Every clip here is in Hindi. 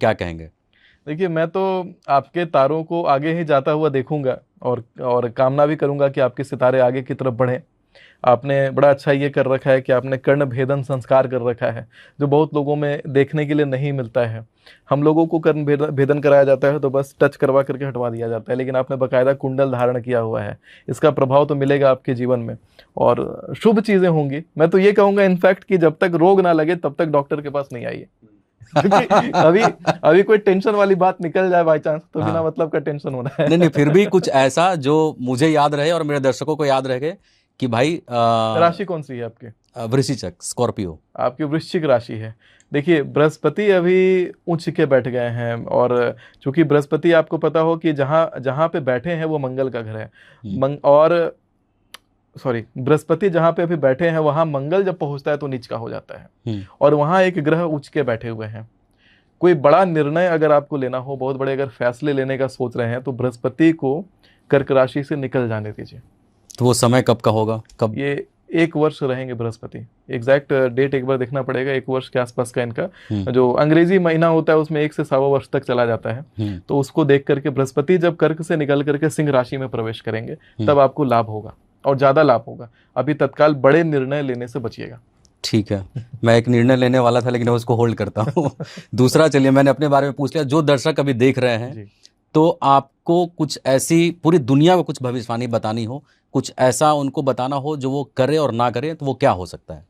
क्या कहेंगे? देखिए, मैं तो आपके तारों को आगे ही जाता हुआ देखूंगा, और कामना भी करूंगा कि आपके सितारे आगे की तरफ बढ़ें। आपने बड़ा अच्छा ये कर रखा है कि आपने कर्ण भेदन संस्कार कर रखा है, जो बहुत लोगों में देखने के लिए नहीं मिलता है। हम लोगों को कर्ण भेदन कराया जाता है तो बस टच करवा करके हटवा दिया जाता है, लेकिन आपने बकायदा कुंडल धारण किया हुआ है। इसका प्रभाव तो मिलेगा आपके जीवन में, और शुभ चीजें होंगी। मैं तो ये कहूंगा इनफैक्ट कि जब तक रोग ना लगे तब तक डॉक्टर के पास नहीं आइए। क्योंकि अभी अभी कोई टेंशन वाली बात निकल जाए बाई चांस, तो बिना हाँ। मतलब का टेंशन होना है। नहीं नहीं, फिर भी कुछ ऐसा जो मुझे याद रहे और मेरे दर्शकों को याद रहे कि भाई राशि कौन सी है आपकी? वृश्चिक, स्कॉर्पियो। आपकी वृश्चिक राशि है। देखिए, बृहस्पति अभी उच्च के बैठ गए हैं, और चूंकि बृहस्पति आपको पता हो कि जहाँ जहाँ पे बैठे हैं वो मंगल का घर है। हम्म। और सॉरी, बृहस्पति जहाँ पे अभी बैठे हैं वहाँ मंगल जब पहुंचता है तो नीच का हो जाता है। हम्म। और वहाँ एक ग्रह उच्च के बैठे हुए हैं। कोई बड़ा निर्णय अगर आपको लेना हो, बहुत बड़े अगर फैसले लेने का सोच रहे हैं, तो बृहस्पति को कर्क राशि से निकल जाने दीजिए। तो वो समय कब का होगा, कब? ये 1 वर्ष रहेंगे बृहस्पति। एग्जैक्ट डेट एक बार देखना पड़ेगा, 1 वर्ष के आसपास का इनका हम्म। जो अंग्रेजी महीना होता है उसमें 1 से 1.25 वर्ष तक चला जाता है। हम्म। तो उसको देख करके बृहस्पति जब कर्क से निकल करके सिंह राशि में प्रवेश करेंगे हम्म। तब आपको लाभ होगा, और ज्यादा लाभ होगा। अभी तत्काल बड़े निर्णय लेने से बचिएगा। ठीक है। मैं एक निर्णय लेने वाला था लेकिन मैं उसको होल्ड करता हूँ। दूसरा, चलिए, मैंने अपने बारे में पूछ लिया। जो दर्शक अभी देख रहे हैं, जी। तो आपको कुछ ऐसी पूरी दुनिया को कुछ भविष्यवाणी बतानी हो, कुछ ऐसा उनको बताना हो जो वो करे और ना करे, तो वो क्या हो सकता है?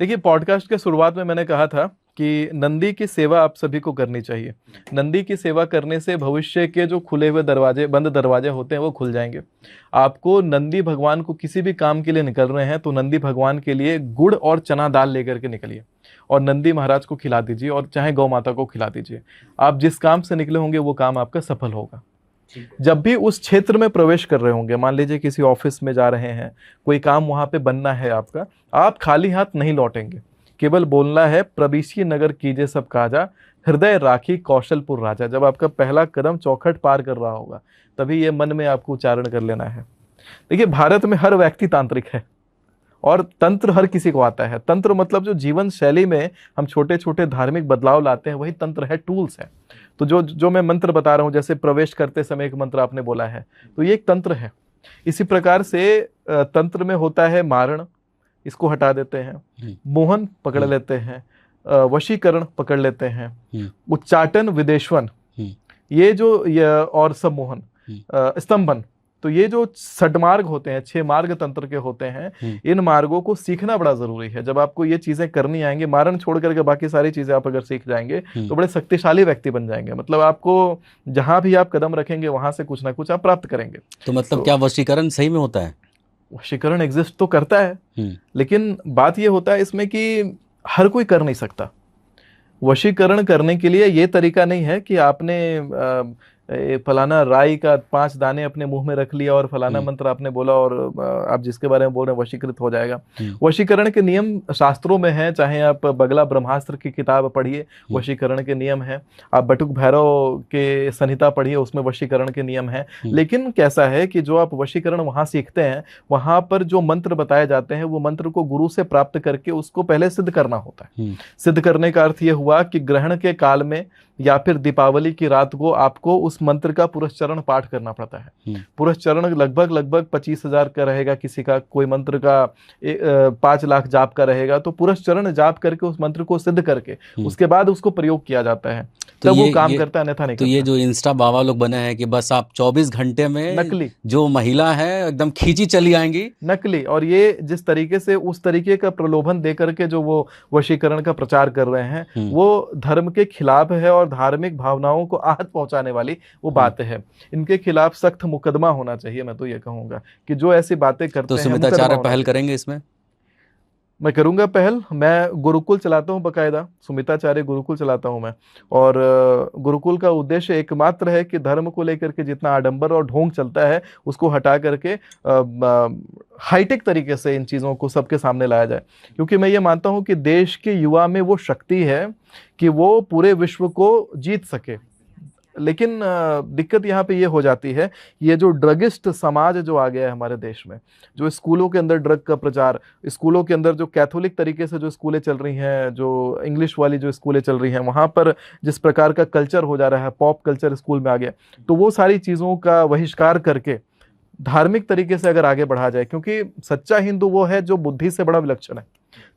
देखिए, पॉडकास्ट के शुरुआत में मैंने कहा था कि नंदी की सेवा आप सभी को करनी चाहिए। नंदी की सेवा करने से भविष्य के जो खुले हुए दरवाजे, बंद दरवाजे होते हैं, वो खुल जाएंगे। आपको नंदी भगवान को किसी भी काम के लिए निकल रहे हैं तो नंदी भगवान के लिए गुड़ और चना दाल लेकर के निकलिए, और नंदी महाराज को खिला दीजिए, और चाहे गौ माता को खिला दीजिए। आप जिस काम से निकले होंगे वो काम आपका सफल होगा। जब भी उस क्षेत्र में प्रवेश कर रहे होंगे, मान लीजिए किसी ऑफिस में जा रहे हैं, कोई काम वहां पे बनना है आपका, आप खाली हाथ नहीं लौटेंगे। केवल बोलना है, प्रविशी नगर कीजिए सब काजा, हृदय राखी कौशलपुर राजा। जब आपका पहला कदम चौखट पार कर रहा होगा तभी ये मन में आपको उच्चारण कर लेना है। देखिए, भारत में हर व्यक्ति तांत्रिक है, और तंत्र हर किसी को आता है। तंत्र मतलब जो जीवन शैली में हम छोटे छोटे धार्मिक बदलाव लाते हैं, वही तंत्र है, टूल्स है। तो जो जो मैं मंत्र बता रहा हूं, जैसे प्रवेश करते समय एक मंत्र आपने बोला है, तो ये एक तंत्र है। इसी प्रकार से तंत्र में होता है मारण, इसको हटा देते हैं। मोहन पकड़ लेते हैं, वशीकरण पकड़ लेते हैं, उच्चाटन, विदेशवन, और सम्मोहन, स्तंभन। तो ये जो षडमार्ग होते हैं, 6 मार्ग तंत्र के होते हैं, इन मार्गों को सीखना बड़ा जरूरी है। जब आपको ये चीजें करनी आएंगी, मारण छोड़ करके बाकी सारी चीजें आप अगर सीख जाएंगे तो बड़े शक्तिशाली व्यक्ति बन जाएंगे। मतलब आपको जहां भी आप कदम रखेंगे वहां से कुछ ना कुछ आप प्राप्त करेंगे। तो मतलब क्या वशीकरण सही में होता है? वशीकरण एग्जिस्ट तो करता है, लेकिन बात ये होता है इसमें कि हर कोई कर नहीं सकता। वशीकरण करने के लिए ये तरीका नहीं है कि आपने फलाना राई का 5 दाने अपने मुंह में रख लिया और फलाना मंत्र आपने बोला और आप जिसके बारे में बोल रहे हैं वशीकृत हो जाएगा। वशीकरण के नियम शास्त्रों में हैं, चाहे आप बगला ब्रह्मास्त्र की किताब पढ़िए, वशीकरण के नियम हैं। आप बटुक भैरव के संहिता पढ़िए, उसमें वशीकरण के नियम हैं। लेकिन कैसा है कि जो आप वशीकरण वहां सीखते हैं, वहां पर जो मंत्र बताए जाते हैं, वो मंत्र को गुरु से प्राप्त करके उसको पहले सिद्ध करना होता है। सिद्ध करने का अर्थ यह हुआ कि ग्रहण के काल में या फिर दीपावली की रात को आपको उस मंत्र का पुरस्चरण पाठ करना पड़ता है। पुरस्चरण लगभग 25,000 का रहेगा, किसी का कोई मंत्र का 5 लाख जाप का रहेगा। तो पुरस्चरण जाप करके उस मंत्र को सिद्ध करके उसके बाद उसको प्रयोग किया जाता है, तो तब वो काम करता है, अन्यथा नहीं तो करता। ये जो इंस्टा बाबा लोग बने हैं कि बस आप 24 घंटे में नकली जो महिला है एकदम खींची चली आएंगी, नकली। और ये जिस तरीके से उस तरीके का प्रलोभन दे करके जो वो वशीकरण का प्रचार कर रहे हैं, वो धर्म के खिलाफ है और धार्मिक भावनाओं को आहत पहुंचाने वाली वो बात है। इनके खिलाफ सख्त मुकदमा होना चाहिए। मैं तो ये कहूंगा कि जो ऐसी बातें करते तो हैं, सुमिताचार्य पहल करेंगे इसमें? मैं करूंगा पहल। मैं गुरुकुल चलाता हूं, बकायदा सुमिताचार्य गुरुकुल चलाता हूं मैं। और गुरुकुल का उद्देश्य एकमात्र है कि धर्म को लेकर के जितना आडंबर और ढोंग चलता है उसको हटा करके हाईटेक तरीके से इन चीज़ों को सबके सामने लाया जाए। क्योंकि मैं ये मानता हूं कि देश के युवा में वो शक्ति है कि वो पूरे विश्व को जीत सके। लेकिन दिक्कत यहाँ पे ये हो जाती है, ये जो ड्रगिस्ट समाज जो आ गया है हमारे देश में, जो स्कूलों के अंदर ड्रग का प्रचार, स्कूलों के अंदर जो कैथोलिक तरीके से जो स्कूलें चल रही हैं, जो इंग्लिश वाली जो स्कूलें चल रही हैं, वहाँ पर जिस प्रकार का कल्चर हो जा रहा है, पॉप कल्चर स्कूल में आ गया, तो वो सारी चीज़ों का बहिष्कार करके धार्मिक तरीके से अगर आगे बढ़ा जाए, क्योंकि सच्चा हिंदू वो है जो बुद्धि से बड़ा विलक्षण है,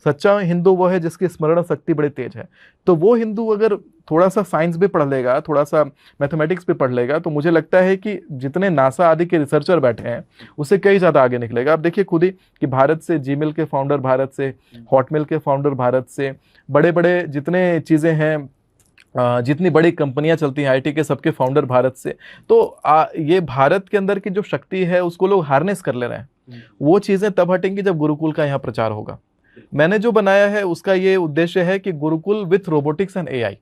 सच्चा हिंदू वो है जिसकी स्मरण शक्ति बड़ी तेज है। तो वो हिंदू अगर थोड़ा सा साइंस भी पढ़ लेगा, थोड़ा सा मैथमेटिक्स भी पढ़ लेगा, तो मुझे लगता है कि जितने नासा आदि के रिसर्चर बैठे हैं उससे कई ज़्यादा आगे निकलेगा। आप देखिए खुद ही कि भारत से जीमेल के फाउंडर भारत से, हॉटमेल के फाउंडर भारत से, बड़े बड़े जितने चीज़ें हैं, जितनी बड़ी कंपनियां चलती हैं आईटी के, सबके फाउंडर भारत से। तो ये भारत के अंदर की जो शक्ति है उसको लोग हार्नेस कर ले रहे हैं। वो चीज़ें तब हटेंगी जब गुरुकुल का यहाँ प्रचार होगा। मैंने जो बनाया है उसका ये उद्देश्य है कि Gurukul with robotics and AI,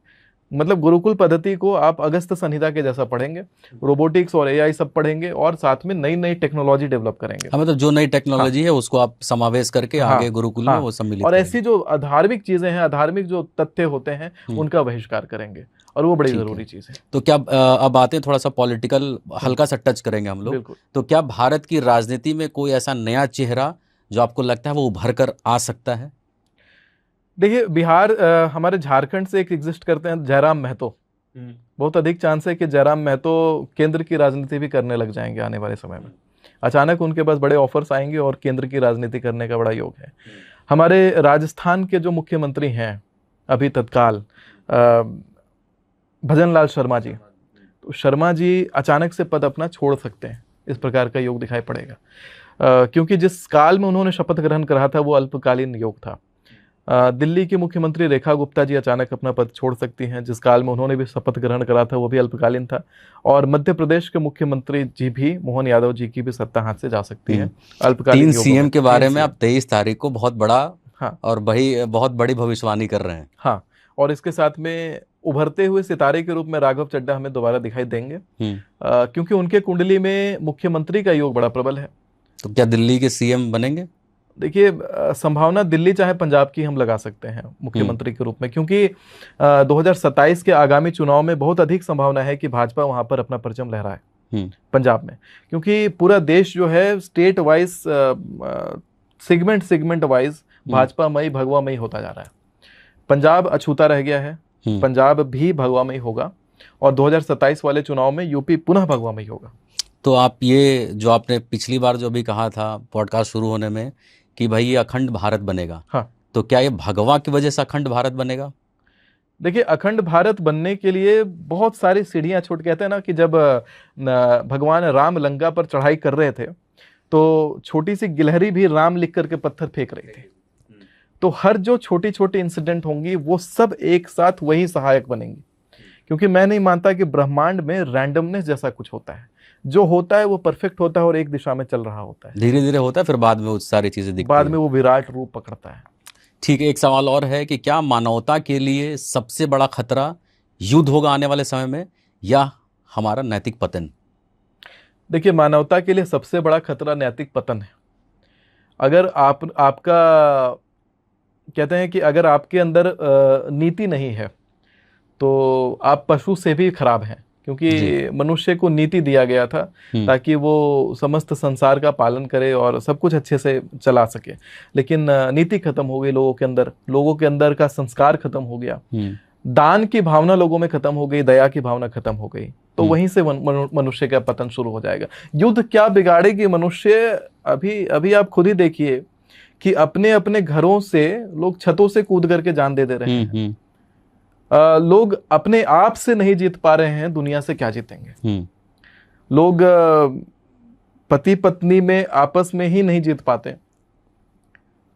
मतलब गुरुकुल पद्धति को आप अगस्त संहिता के जैसा पढ़ेंगे, रोबोटिक्स और एआई सब पढ़ेंगे और साथ में नई नई टेक्नोलॉजी डेवलप करेंगे। मतलब जो नई टेक्नोलॉजी है उसको आप समावेश करके आगे गुरुकुल में वो सम्मिलित और करेंगे। ऐसी जो अधार्मिक चीजें हैं, अधार्मिक जो तथ्य होते हैं उनका बहिष्कार करेंगे, और वो बड़ी जरूरी चीज है। तो क्या अब आते हैं थोड़ा सा पॉलिटिकल, हल्का सा टच करेंगे हम लोग। तो क्या भारत की राजनीति में कोई ऐसा नया चेहरा जो आपको लगता है वो उभर कर आ सकता है? देखिए बिहार, हमारे झारखंड से एक एग्जिस्ट करते हैं जयराम महतो। बहुत अधिक चांस है कि जयराम महतो केंद्र की राजनीति भी करने लग जाएंगे आने वाले समय में। अचानक उनके पास बड़े ऑफर्स आएंगे और केंद्र की राजनीति करने का बड़ा योग है। हमारे राजस्थान के जो मुख्यमंत्री हैं अभी तत्काल, भजनलाल शर्मा जी, तो शर्मा जी अचानक से पद अपना छोड़ सकते हैं, इस प्रकार का योग दिखाई पड़ेगा। क्योंकि जिस काल में उन्होंने शपथ ग्रहण करा था वो अल्पकालीन योग था। दिल्ली की मुख्यमंत्री रेखा गुप्ता जी अचानक अपना पद छोड़ सकती हैं, जिस काल में उन्होंने भी शपथ ग्रहण करा था वो भी अल्पकालीन था। और मध्य प्रदेश के मुख्यमंत्री जी भी, मोहन यादव जी की भी सत्ता हाथ से जा सकती है अल्पकालीन। 3 सीएम के बारे में आप 23 तारीख को बहुत बड़ा, हाँ, और बहुत बड़ी भविष्यवाणी कर रहे हैं। हाँ, और इसके साथ में उभरते हुए सितारे के रूप में राघव चड्ढा हमें दोबारा दिखाई देंगे, क्योंकि उनके कुंडली में मुख्यमंत्री का योग बड़ा प्रबल है। तो क्या दिल्ली के सीएम बनेंगे? देखिए संभावना दिल्ली चाहे पंजाब की हम लगा सकते हैं मुख्यमंत्री के रूप में, क्योंकि 2027 के आगामी चुनाव में बहुत अधिक संभावना है कि भाजपा वहां पर अपना परचम लहराए पंजाब में, क्योंकि पूरा देश जो है स्टेट वाइज, सेगमेंट वाइज भाजपामयी भगवामयी होता जा रहा है। पंजाब अछूता रह गया है, पंजाब भी भगवामयी होगा, और 2027 वाले चुनाव में यूपी पुनः भगवामयी होगा। तो आप ये जो आपने पिछली बार जो भी कहा था पॉडकास्ट शुरू होने में कि भाई ये अखंड भारत बनेगा, हाँ, तो क्या ये भगवा की वजह से अखंड भारत बनेगा? देखिए अखंड भारत बनने के लिए बहुत सारी सीढ़ियां छूट, कहते हैं ना कि जब भगवान राम लंका पर चढ़ाई कर रहे थे तो छोटी सी गिलहरी भी राम लिख करके पत्थर फेंक रही थी। तो हर जो छोटी छोटी इंसिडेंट होंगी वो सब एक साथ वही सहायक बनेंगी, क्योंकि मैं नहीं मानता कि ब्रह्मांड में रैंडमनेस जैसा कुछ होता है। जो होता है वो परफेक्ट होता है और एक दिशा में चल रहा होता है, धीरे धीरे होता है, फिर बाद में वो सारी चीजें दिखती बाद में वो विराट रूप पकड़ता है। ठीक है, एक सवाल और है कि क्या मानवता के लिए सबसे बड़ा खतरा युद्ध होगा आने वाले समय में, या हमारा नैतिक पतन? देखिए मानवता के लिए सबसे बड़ा खतरा नैतिक पतन है। अगर आपका कहते हैं कि अगर आपके अंदर नीति नहीं है तो आप पशु से भी खराब हैं, क्योंकि मनुष्य को नीति दिया गया था ताकि वो समस्त संसार का पालन करे और सब कुछ अच्छे से चला सके। लेकिन नीति खत्म हो गई लोगों के अंदर का संस्कार खत्म हो गया, दान की भावना लोगों में खत्म हो गई, दया की भावना खत्म हो गई, तो वहीं से मनुष्य का पतन शुरू हो जाएगा। युद्ध क्या बिगाड़ेगी मनुष्य? अभी आप खुद ही देखिए कि अपने अपने घरों से लोग छतों से कूद करके जान दे रहे हैं। लोग अपने आप से नहीं जीत पा रहे हैं, दुनिया से क्या जीतेंगे? लोग पति पत्नी में आपस में ही नहीं जीत पाते,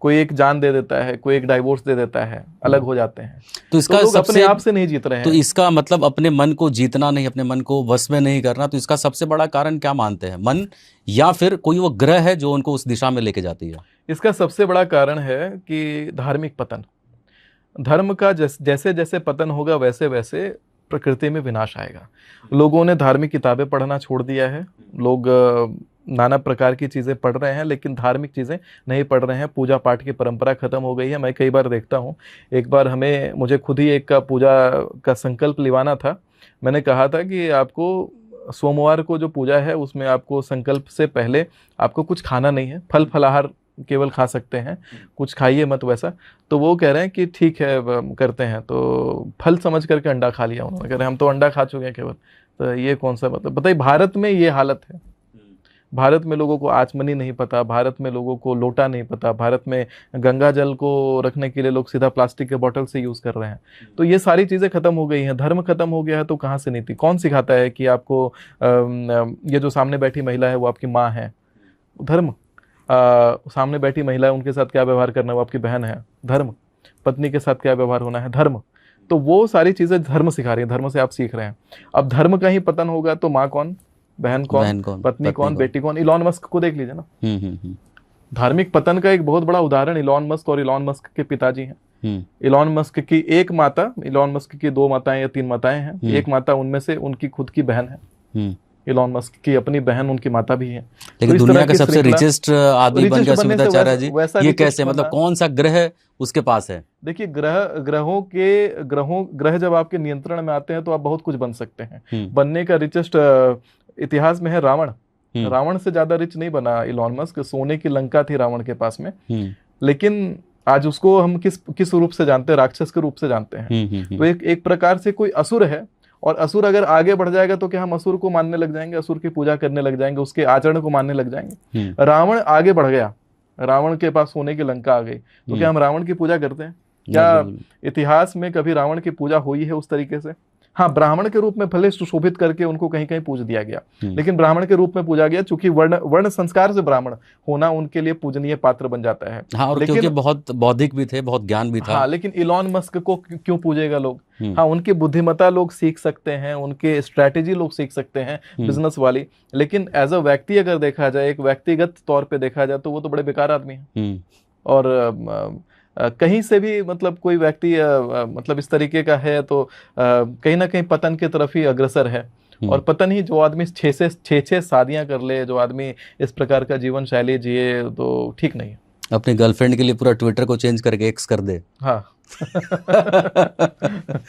कोई एक जान दे देता है, कोई एक डाइवोर्स दे देता है, अलग हो जाते हैं। तो इसका लोग अपने आप से नहीं जीत रहे हैं। तो इसका मतलब अपने मन को जीतना नहीं, अपने मन को वश में नहीं करना, तो इसका सबसे बड़ा कारण क्या मानते हैं? मन, या फिर कोई वो ग्रह है जो उनको उस दिशा में लेके जाती है? इसका सबसे बड़ा कारण है कि धार्मिक पतन। धर्म का जैसे जैसे पतन होगा वैसे वैसे प्रकृति में विनाश आएगा। लोगों ने धार्मिक किताबें पढ़ना छोड़ दिया है, लोग नाना प्रकार की चीज़ें पढ़ रहे हैं लेकिन धार्मिक चीज़ें नहीं पढ़ रहे हैं। पूजा पाठ की परंपरा खत्म हो गई है। मैं कई बार देखता हूँ, एक बार मुझे खुद ही एक का पूजा का संकल्प लिवाना था, मैंने कहा था कि आपको सोमवार को जो पूजा है उसमें आपको संकल्प से पहले आपको कुछ खाना नहीं है, फल फलाहार केवल खा सकते हैं, कुछ खाइए मत वैसा। तो वो कह रहे हैं कि ठीक है करते हैं, तो फल समझ करके अंडा खा लिया उन्होंने, कह रहे हैं हम तो अंडा खा चुके हैं केवल। तो ये कौन सा मतलब बताइए, भारत में ये हालत है। भारत में लोगों को आचमनी नहीं पता, भारत में लोगों को लोटा नहीं पता, भारत में गंगा जल को रखने के लिए लोग सीधा प्लास्टिक के बोतल से यूज़ कर रहे हैं। तो ये सारी चीज़ें खत्म हो गई हैं, धर्म खत्म हो गया है, तो कहाँ से नीति? कौन सिखाता है कि आपको ये जो सामने बैठी महिला है वो आपकी माँ है? धर्म। सामने बैठी महिला है, उनके साथ क्या व्यवहार करना है, वो आपकी बहन है, धर्म। पत्नी के साथ क्या व्यवहार होना है, धर्म। तो वो सारी चीज़ें धर्म सिखा रही है, धर्म से आप सीख रहे हैं। अब धर्म का ही पतन होगा तो माँ कौन, बहन कौन, पत्नी कौन, बेटी कौन? इलॉन मस्क को देख लीजिए ना। धार्मिक पतन का एक बहुत बड़ा उदाहरण इलॉन मस्क और इलॉन मस्क के पिताजी हैं। इलॉन मस्क की एक माता, इलॉन मस्क की 2 माताएं या 3 माताएं हैं, एक माता उनमें से उनकी खुद की बहन है। इलॉन मस्क की अपनी बहन उनकी माता भी है। लेकिन तो दुनिया का सबसे रिचेस्ट आदमी बन गया सुमिताचार्य जी, ये कैसे? मतलब कौन सा ग्रह उसके पास है? देखिए, ग्रह जब आपके नियंत्रण में आते हैं तो आप बहुत कुछ बन सकते हैं। बनने का रिचेस्ट इतिहास में है रावण। रावण से ज्यादा रिच नहीं बना इलॉन मस्क। सोने की लंका थी रावण के पास में, लेकिन आज उसको हम किस रूप से जानते हैं? राक्षस के रूप से जानते हैं। तो एक प्रकार से कोई असुर है, और असुर अगर आगे बढ़ जाएगा तो क्या हम असुर को मानने लग जाएंगे, असुर की पूजा करने लग जाएंगे, उसके आचरण को मानने लग जाएंगे? रावण आगे बढ़ गया, रावण के पास सोने की लंका आ गई, तो क्या हम रावण की पूजा करते हैं? क्या इतिहास में कभी रावण की पूजा हुई है उस तरीके से? हाँ, ब्राह्मण के रूप में भले सुशोभित करके उनको कहीं कहीं पूज दिया गया, लेकिन ब्राह्मण के रूप में पूजा गया, चूंकि वर्ण संस्कार से ब्राह्मण होना उनके लिए पूजनीय पात्र बन जाता है। हाँ, और क्योंकि बहुत बौद्धिक भी थे, बहुत ज्ञान भी था। हाँ, लेकिन इलॉन मस्क को क्यों पूजेगा लोग? हाँ, उनकी बुद्धिमत्ता लोग सीख सकते हैं, उनके स्ट्रैटेजी लोग सीख सकते हैं बिजनेस वाली, लेकिन एज अ व्यक्ति अगर देखा जाए, एक व्यक्तिगत तौर पे देखा जाए, तो वो तो बड़े बेकार आदमी है। और कहीं से भी मतलब कोई व्यक्ति मतलब इस तरीके का है तो कहीं ना कहीं पतन की तरफ ही अग्रसर है। और पतन ही, जो आदमी 6 शादियां कर ले, जो आदमी इस प्रकार का जीवन शैली जिए, तो ठीक नहीं है। अपनी गर्लफ्रेंड के लिए पूरा ट्विटर को चेंज करके एक्स कर दे। हाँ।